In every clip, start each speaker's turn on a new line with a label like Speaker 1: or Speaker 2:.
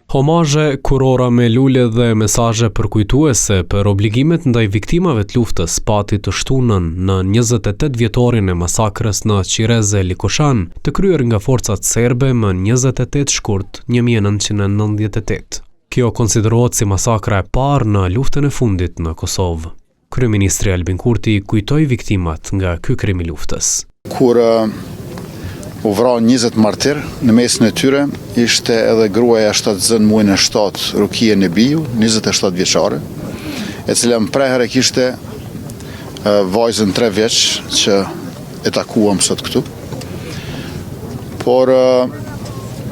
Speaker 1: Homazhe, kurora me lule dhe mesazhe përkujtuese për obligimet ndaj viktimave të luftës pati të shtunën në 28 vjetorin e masakrës në Qirez e Likoshan, të kryer nga forcat serbe më 28 shkurt 1998. Kjo konsiderohet si masakra e parë në luftën e fundit në Kosovë. Kryeministri Albin Kurti kujtoi viktimat nga ky krim i luftës.
Speaker 2: Kur u vra 20 martir, në mesin e tyre ishte edhe gruaja shtatzën muajin e 7 Rukia Nebiu, 27 vjeçare, e cila më prehere kishte vajzën 3 vjeç që e takuam sot këtu. Por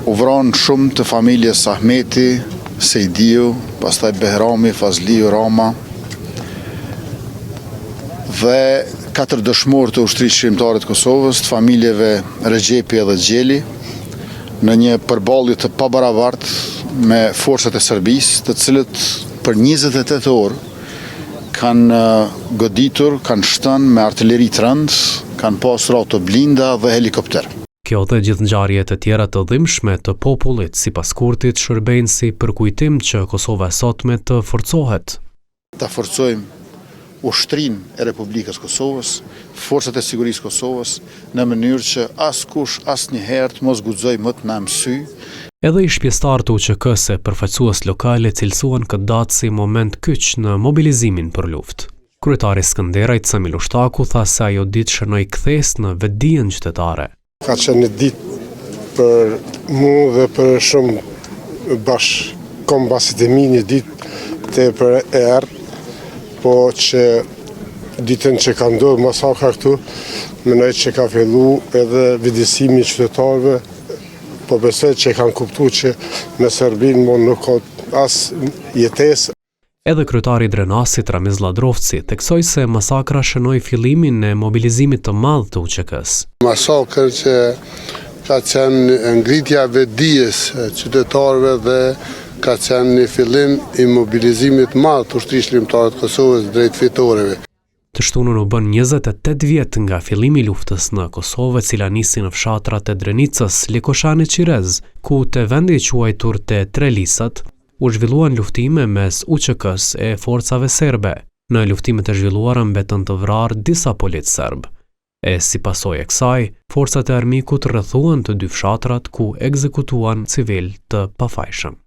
Speaker 2: u vran shumë të familjes Ahmeti, Sejdiu, pastaj Behrami, Fazliu, Rama dhe 4 dëshmorë të ushtrisë shqiptare të Kosovës, të familjeve Regjepi dhe Gjeli, në një përballje të pabarabartë me forcat e Serbisë, të cilët për 28 orë kanë goditur, kanë shtënë me artilleri të rëndë, kanë pasur auto blinda dhe helikopter.
Speaker 1: Kjo dhe gjithë ngjarjet e tjera të dhimbshme të popullit, sipas Kurtit, shërbejnë si përkujtim që Kosova e sotme të forcohet.
Speaker 2: Ta forcojmë ushtrinë e Republikës Kosovës, forcat e sigurisë Kosovës, në mënyrë që askush asnjëherë të mos guxojë më të na mësy.
Speaker 1: Edhe ish pjesëtar të UÇK-s e përfaqësues lokale cilësuan këtë datë si moment kyç në mobilizimin për luftë. Kryetari Skënderajt Sami Lushtaku tha se ajo ditë shënoi kthes në vetdijen qytetare.
Speaker 3: Ka qenë një ditë për mua dhe për shumë bashkëkombasit e mi, një ditë tepër e errët, po që ditën që ka ndodhur masakra këtu, mendoj që ka fillu edhe vëdësimi i qytetarëve, po besoj që kanë kuptuar që me Serbinë nuk ka as jetesë.
Speaker 1: Edhe kryetari i Drenasit Ramiz Ladrovci theksoi se masakra shënoi fillimin e mobilizimit të madh të UÇK-s.
Speaker 4: Masakër që ka qenë ngritja vetdijes qytetarëve dhe ka qenë një fillim i mobilizimit madh të ushtrisë shqiptare të Kosovës drejt fitoreve.
Speaker 1: Të shtunën u bën 28 vjet nga fillimi i luftës në Kosovë, e cila nisi në fshatrat e Drenicës, Likoshan e Qirez, ku te vendi i quajtur te Trelisat, u zhvilluan luftime mes UÇK-s e forcave serbe. Në luftimet e zhvilluara mbetën të vrarë disa polic serb. E si pasojë e kësaj, forcat e armikut rrethuan të dy fshatrat ku ekzekutuan civil të pafajshëm.